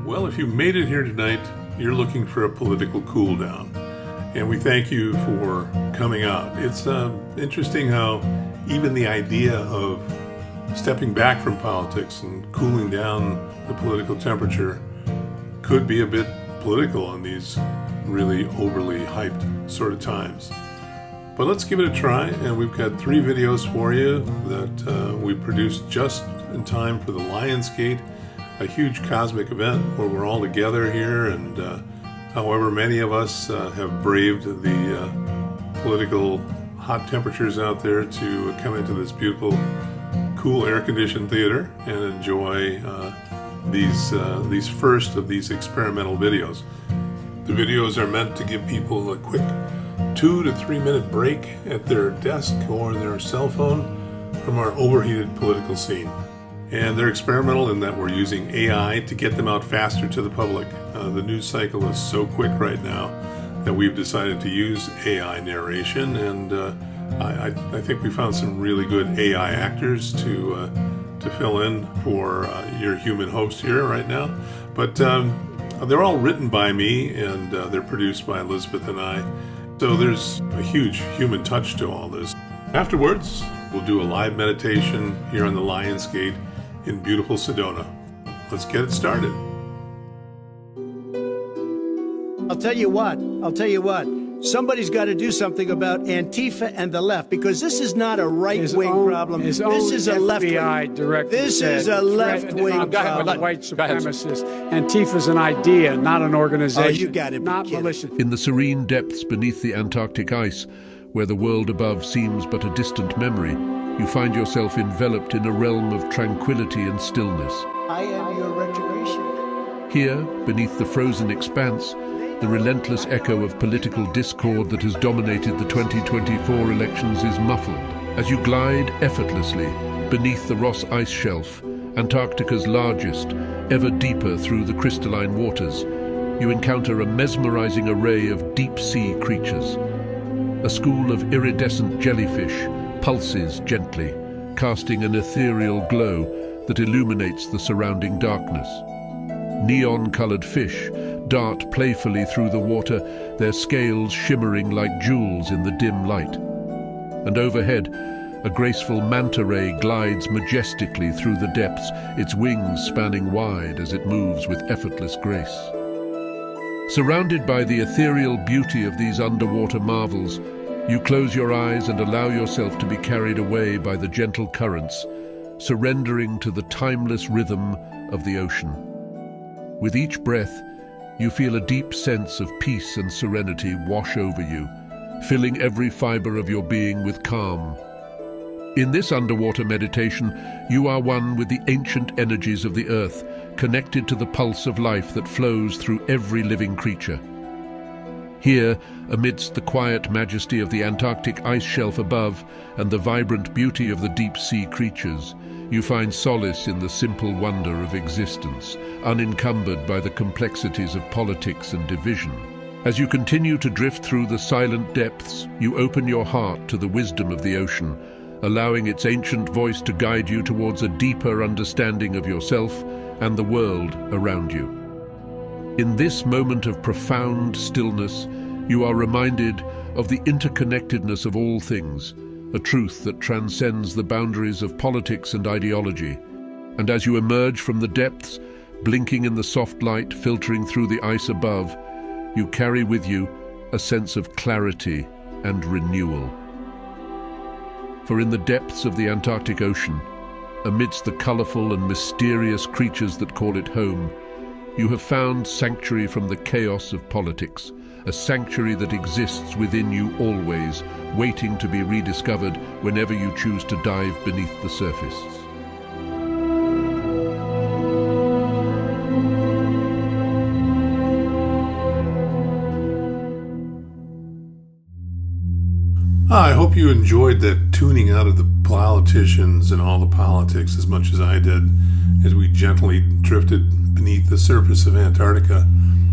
Well, if you made it here tonight, you're looking for a political cool down. And we thank you for coming out. It's interesting how even the idea of stepping back from politics and cooling down the political temperature could be a bit political in these really overly hyped sort of times. But let's give it a try, and we've got 3 videos for you that we produced just in time for the Lionsgate, a huge cosmic event where we're all together here, and however many of us have braved the political hot temperatures out there to come into this beautiful, cool air-conditioned theater and enjoy these first of these experimental videos. The videos are meant to give people a quick 2 to 3 minute break at their desk or their cell phone from our overheated political scene. And they're experimental in that we're using AI to get them out faster to the public. The news cycle is so quick right now that we've decided to use AI narration, and I think we found some really good AI actors to fill in for your human host here right now. But they're all written by me, and they're produced by Elizabeth and I. So there's a huge human touch to all this. Afterwards, we'll do a live meditation here on the Lionsgate in beautiful Sedona. Let's get it started. I'll tell you what. Somebody's got to do something about Antifa and the left, because this is not a right-wing problem. This is a left-wing. This is a left-wing problem. White supremacists. Antifa's an idea, not an organization. Oh, you got it. Not militia. In the serene depths beneath the Antarctic ice, where the world above seems but a distant memory, you find yourself enveloped in a realm of tranquility and stillness. I am your retribution. Here, beneath the frozen expanse, the relentless echo of political discord that has dominated the 2024 elections is muffled. As you glide effortlessly beneath the Ross Ice Shelf, Antarctica's largest, ever deeper through the crystalline waters, you encounter a mesmerizing array of deep-sea creatures. A school of iridescent jellyfish pulses gently, casting an ethereal glow that illuminates the surrounding darkness. Neon-colored fish dart playfully through the water, their scales shimmering like jewels in the dim light. And overhead, a graceful manta ray glides majestically through the depths, its wings spanning wide as it moves with effortless grace. Surrounded by the ethereal beauty of these underwater marvels, you close your eyes and allow yourself to be carried away by the gentle currents, surrendering to the timeless rhythm of the ocean. With each breath, you feel a deep sense of peace and serenity wash over you, filling every fiber of your being with calm. In this underwater meditation, you are one with the ancient energies of the earth, connected to the pulse of life that flows through every living creature. Here, amidst the quiet majesty of the Antarctic ice shelf above and the vibrant beauty of the deep-sea creatures, you find solace in the simple wonder of existence, unencumbered by the complexities of politics and division. As you continue to drift through the silent depths, you open your heart to the wisdom of the ocean, allowing its ancient voice to guide you towards a deeper understanding of yourself and the world around you. In this moment of profound stillness, you are reminded of the interconnectedness of all things, a truth that transcends the boundaries of politics and ideology. And as you emerge from the depths, blinking in the soft light filtering through the ice above, you carry with you a sense of clarity and renewal. For in the depths of the Antarctic Ocean, amidst the colorful and mysterious creatures that call it home, you have found sanctuary from the chaos of politics, a sanctuary that exists within you always, waiting to be rediscovered whenever you choose to dive beneath the surface. I hope you enjoyed that tuning out of the politicians and all the politics as much as I did as we gently drifted beneath the surface of Antarctica.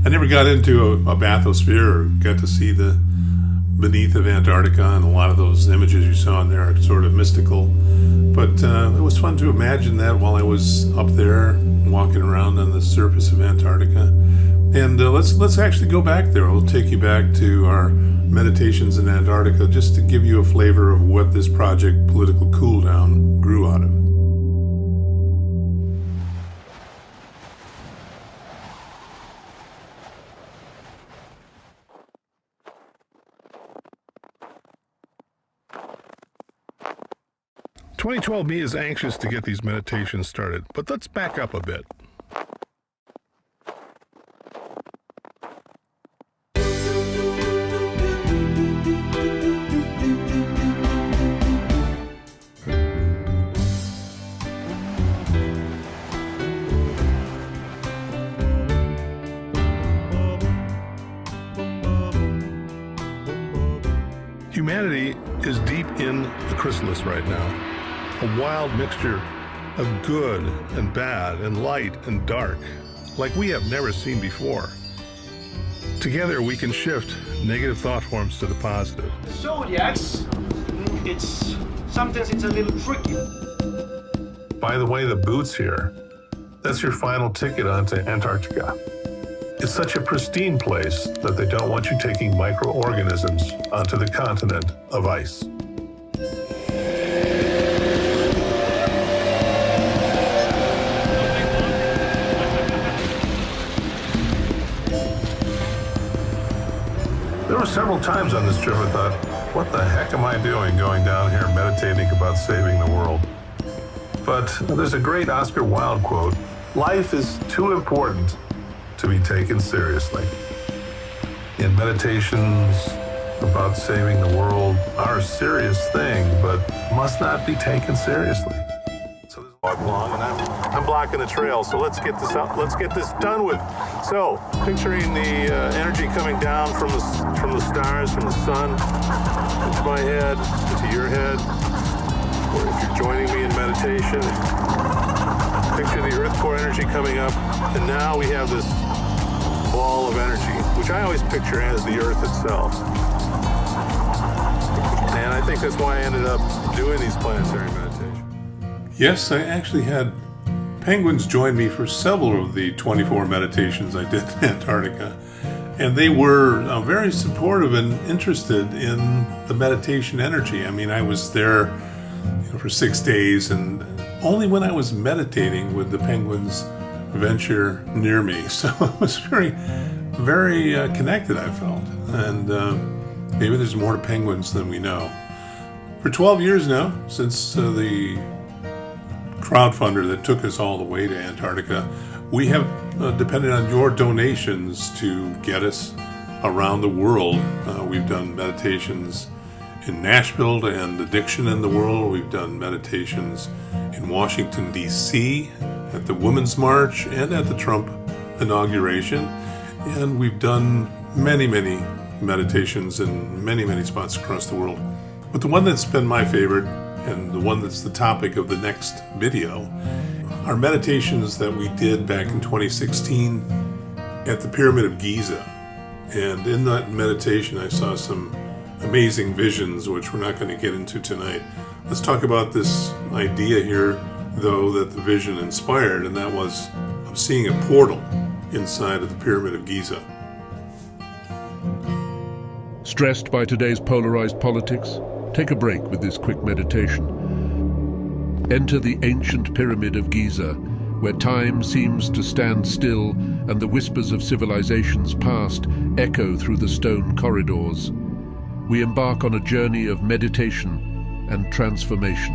I never got into a bathysphere or got to see the beneath of Antarctica, and a lot of those images you saw in there are sort of mystical. But it was fun to imagine that while I was up there walking around on the surface of Antarctica. And let's actually go back there. I'll take you back to our meditations in Antarctica just to give you a flavor of what this project, Political Cool Down, grew out of. Me is anxious to get these meditations started, but let's back up a bit. Humanity is deep in the chrysalis right now. A wild mixture of good and bad and light and dark, like we have never seen before. Together we can shift negative thought forms to the positive. Zodiacs, sometimes it's a little tricky. By the way, the boots here, that's your final ticket onto Antarctica. It's such a pristine place that they don't want you taking microorganisms onto the continent of ice. There were several times on this trip I thought, what the heck am I doing going down here meditating about saving the world? But there's a great Oscar Wilde quote, life is too important to be taken seriously. In meditations about saving the world are a serious thing, but must not be taken seriously. So this is walking along and I'm blocking the trail, so let's get this out, let's get this done with. So, picturing the energy coming down from the stars, from the sun, into my head, into your head, or if you're joining me in meditation, picture the earth core energy coming up, and now we have this ball of energy, which I always picture as the earth itself. And I think that's why I ended up doing these planetary meditations. Yes, I actually had penguins join me for several of the 24 meditations I did in Antarctica. And they were very supportive and interested in the meditation energy. I mean, I was there for 6 days, and only when I was meditating would the penguins venture near me. So it was very, very connected, I felt. And maybe there's more to penguins than we know. For 12 years now, since the crowdfunder that took us all the way to Antarctica, we have depended on your donations to get us around the world. We've done meditations in Nashville to end addiction in the world. We've done meditations in Washington, D.C., at the Women's March, and at the Trump inauguration. And we've done many, many meditations in many, many spots across the world. But the one that's been my favorite, and the one that's the topic of the next video, are meditations that we did back in 2016 at the Pyramid of Giza. And in that meditation, I saw some amazing visions, which we're not going to get into tonight. Let's talk about this idea here, though, that the vision inspired, and that was of seeing a portal inside of the Pyramid of Giza. Stressed by today's polarized politics? Take a break with this quick meditation. Enter the ancient Pyramid of Giza, where time seems to stand still and the whispers of civilizations past echo through the stone corridors. We embark on a journey of meditation and transformation.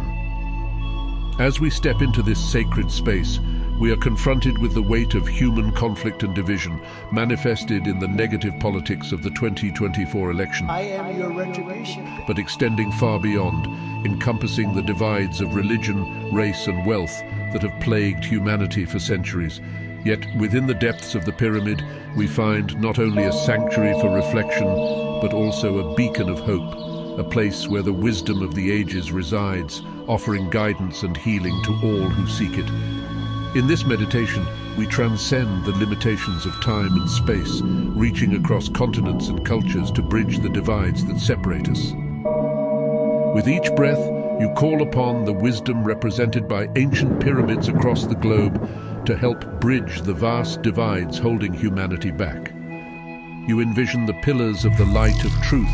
As we step into this sacred space, we are confronted with the weight of human conflict and division manifested in the negative politics of the 2024 election. I am your retribution. But extending far beyond, encompassing the divides of religion, race and wealth that have plagued humanity for centuries. Yet within the depths of the pyramid, we find not only a sanctuary for reflection, but also a beacon of hope, a place where the wisdom of the ages resides, offering guidance and healing to all who seek it. In this meditation, we transcend the limitations of time and space, reaching across continents and cultures to bridge the divides that separate us. With each breath, you call upon the wisdom represented by ancient pyramids across the globe, to help bridge the vast divides holding humanity back. You envision the pillars of the light of truth,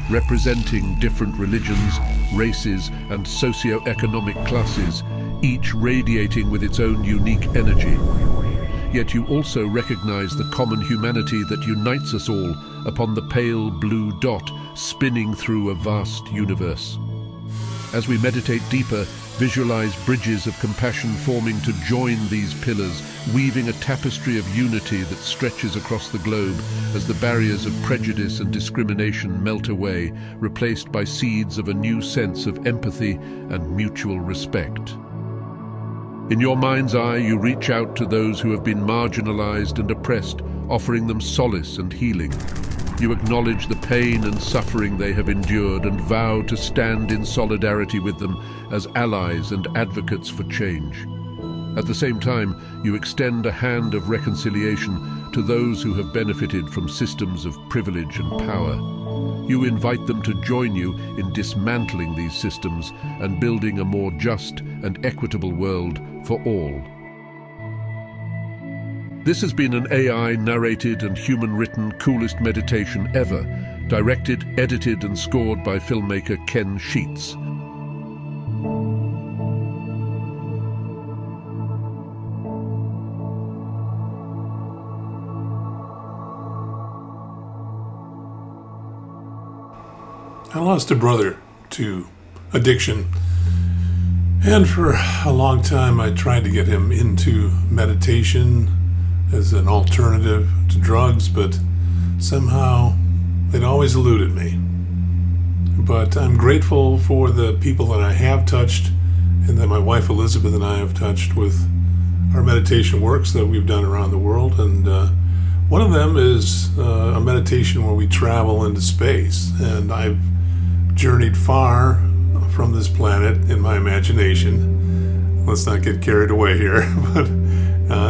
representing different religions, races, and socio-economic classes, each radiating with its own unique energy. Yet you also recognize the common humanity that unites us all upon the pale blue dot spinning through a vast universe. As we meditate deeper, visualize bridges of compassion forming to join these pillars, weaving a tapestry of unity that stretches across the globe as the barriers of prejudice and discrimination melt away, replaced by seeds of a new sense of empathy and mutual respect. In your mind's eye, you reach out to those who have been marginalized and oppressed, offering them solace and healing. You acknowledge the pain and suffering they have endured and vow to stand in solidarity with them as allies and advocates for change. At the same time, you extend a hand of reconciliation to those who have benefited from systems of privilege and power. You invite them to join you in dismantling these systems and building a more just and equitable world for all. This has been an AI-narrated and human-written coolest meditation ever, directed, edited and scored by filmmaker Ken Sheets. I lost a brother to addiction, and for a long time I tried to get him into meditation as an alternative to drugs, but somehow it always eluded me. But I'm grateful for the people that I have touched and that my wife Elizabeth and I have touched with our meditation works that we've done around the world, and one of them is a meditation where we travel into space, and I've journeyed far from this planet in my imagination. Let's not get carried away here, but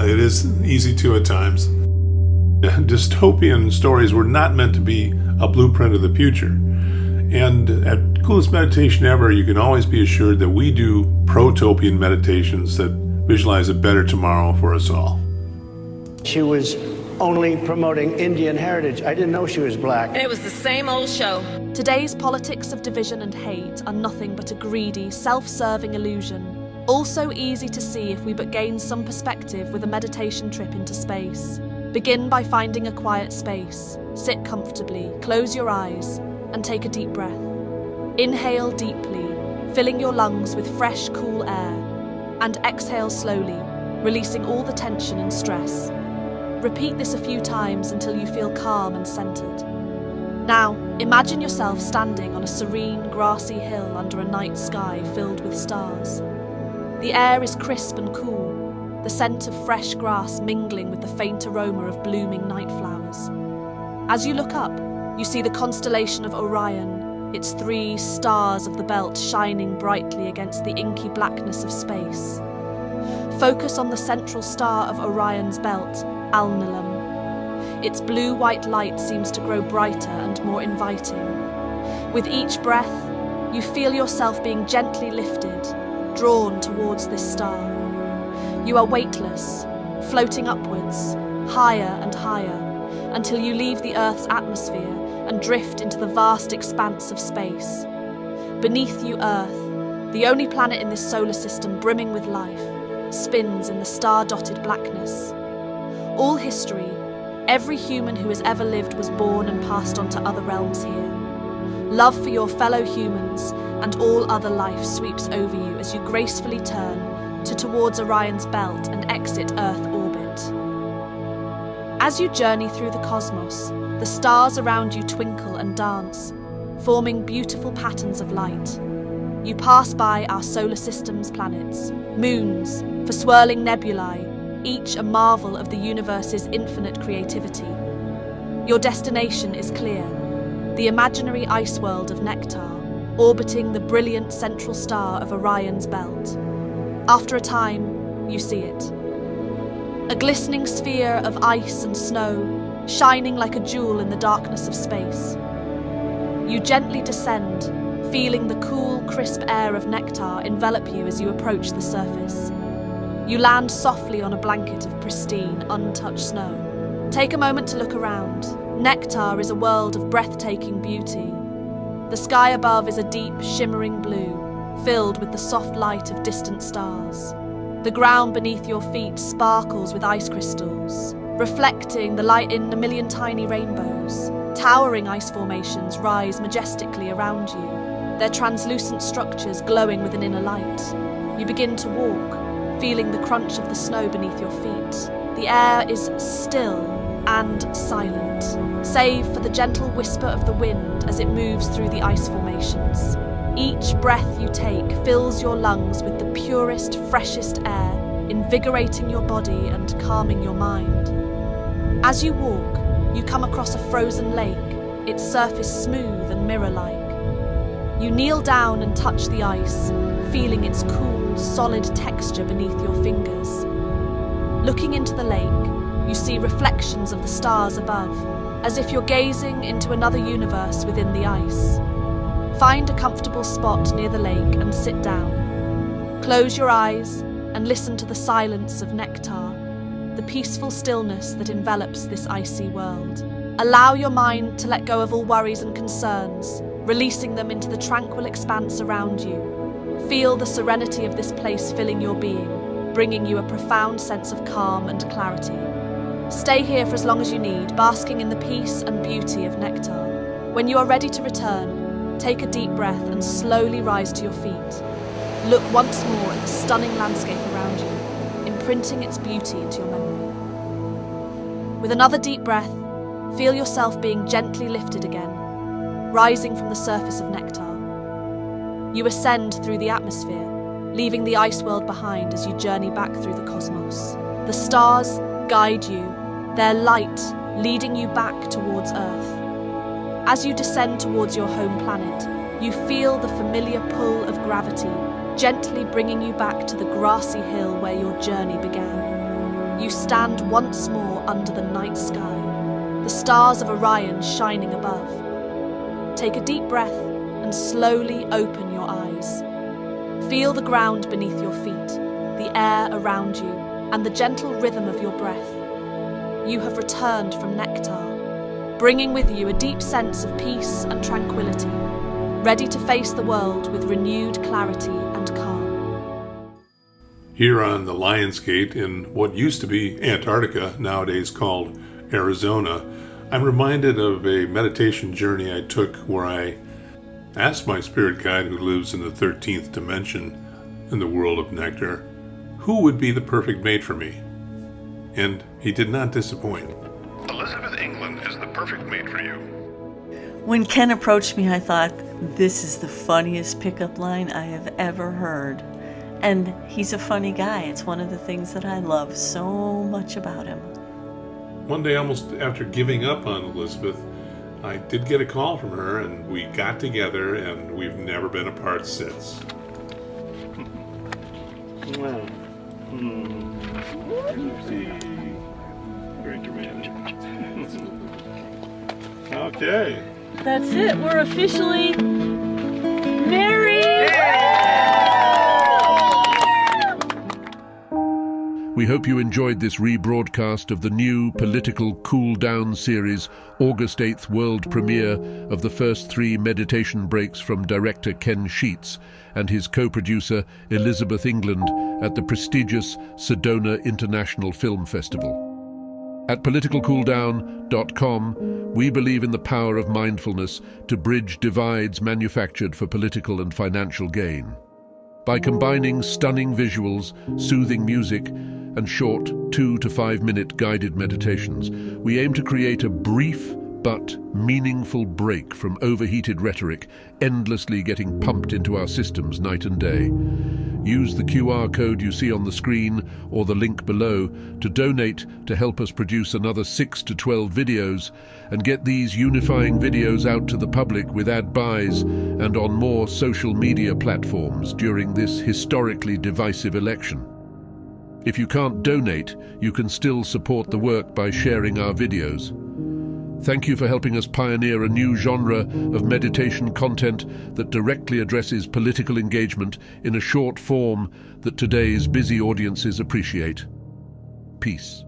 it is easy to at times. Dystopian stories were not meant to be a blueprint of the future. And at Coolest Meditation Ever, you can always be assured that we do protopian meditations that visualize a better tomorrow for us all. She was only promoting Indian heritage. I didn't know she was black. And it was the same old show. Today's politics of division and hate are nothing but a greedy, self-serving illusion. Also easy to see if we but gain some perspective with a meditation trip into space. Begin by finding a quiet space. Sit comfortably, close your eyes, and take a deep breath. Inhale deeply, filling your lungs with fresh, cool air, and exhale slowly, releasing all the tension and stress. Repeat this a few times until you feel calm and centered. Now, imagine yourself standing on a serene, grassy hill under a night sky filled with stars. The air is crisp and cool, the scent of fresh grass mingling with the faint aroma of blooming night flowers. As you look up, you see the constellation of Orion, its 3 stars of the belt shining brightly against the inky blackness of space. Focus on the central star of Orion's belt, Alnilam. Its blue-white light seems to grow brighter and more inviting. With each breath, you feel yourself being gently lifted, drawn towards this star. You are weightless, floating upwards, higher and higher, until you leave the Earth's atmosphere and drift into the vast expanse of space. Beneath you, Earth, the only planet in this solar system brimming with life, spins in the star-dotted blackness. All history, every human who has ever lived was born and passed on to other realms here. Love for your fellow humans and all other life sweeps over you as you gracefully turn towards Orion's belt and exit Earth orbit. As you journey through the cosmos, the stars around you twinkle and dance, forming beautiful patterns of light. You pass by our solar system's planets, moons, for swirling nebulae, each a marvel of the universe's infinite creativity. Your destination is clear, the imaginary ice world of Nectar, orbiting the brilliant central star of Orion's belt. After a time, you see it. A glistening sphere of ice and snow, shining like a jewel in the darkness of space. You gently descend, feeling the cool, crisp air of Nectar envelop you as you approach the surface. You land softly on a blanket of pristine, untouched snow. Take a moment to look around. Nektar is a world of breathtaking beauty. The sky above is a deep, shimmering blue, filled with the soft light of distant stars. The ground beneath your feet sparkles with ice crystals, reflecting the light in a million tiny rainbows. Towering ice formations rise majestically around you, their translucent structures glowing with an inner light. You begin to walk, feeling the crunch of the snow beneath your feet. The air is still and silent, save for the gentle whisper of the wind as it moves through the ice formations. Each breath you take fills your lungs with the purest, freshest air, invigorating your body and calming your mind. As you walk, you come across a frozen lake, its surface smooth and mirror-like. You kneel down and touch the ice, feeling its cool, solid texture beneath your fingers. Looking into the lake, you see reflections of the stars above, as if you're gazing into another universe within the ice. Find a comfortable spot near the lake and sit down. Close your eyes and listen to the silence of Nektar, the peaceful stillness that envelops this icy world. Allow your mind to let go of all worries and concerns, releasing them into the tranquil expanse around you. Feel the serenity of this place filling your being, bringing you a profound sense of calm and clarity. Stay here for as long as you need, basking in the peace and beauty of Nektar. When you are ready to return, take a deep breath and slowly rise to your feet. Look once more at the stunning landscape around you, imprinting its beauty into your memory. With another deep breath, feel yourself being gently lifted again, rising from the surface of Nektar. You ascend through the atmosphere, leaving the ice world behind as you journey back through the cosmos. The stars guide you, their light leading you back towards Earth. As you descend towards your home planet, you feel the familiar pull of gravity, gently bringing you back to the grassy hill where your journey began. You stand once more under the night sky, the stars of Orion shining above. Take a deep breath and slowly open your eyes. Feel the ground beneath your feet, the air around you, and the gentle rhythm of your breath. You have returned from Nektar, bringing with you a deep sense of peace and tranquility, ready to face the world with renewed clarity and calm. Here on the Lion's Gate in what used to be Antarctica, nowadays called Arizona, I'm reminded of a meditation journey I took where I asked my spirit guide who lives in the 13th dimension in the world of Nektar, who would be the perfect mate for me? And he did not disappoint. Elizabeth England is the perfect mate for you. When Ken approached me, I thought, this is the funniest pickup line I have ever heard. And he's a funny guy. It's one of the things that I love so much about him. One day, almost after giving up on Elizabeth, I did get a call from her, and we got together, and we've never been apart since. Very dramatic. Okay. That's it. We're officially married. We hope you enjoyed this rebroadcast of the new political Cool Down series, August 8th world premiere of the first 3 meditation breaks from director Ken Sheets and his co-producer Elizabeth England at the prestigious Sedona International Film Festival. At politicalcooldown.com, we believe in the power of mindfulness to bridge divides manufactured for political and financial gain. By combining stunning visuals, soothing music, and short 2 to 5 minute guided meditations, we aim to create a brief but meaningful break from overheated rhetoric, endlessly getting pumped into our systems night and day. Use the QR code you see on the screen or the link below to donate to help us produce another 6 to 12 videos and get these unifying videos out to the public with ad buys and on more social media platforms during this historically divisive election. If you can't donate, you can still support the work by sharing our videos. Thank you for helping us pioneer a new genre of meditation content that directly addresses political engagement in a short form that today's busy audiences appreciate. Peace.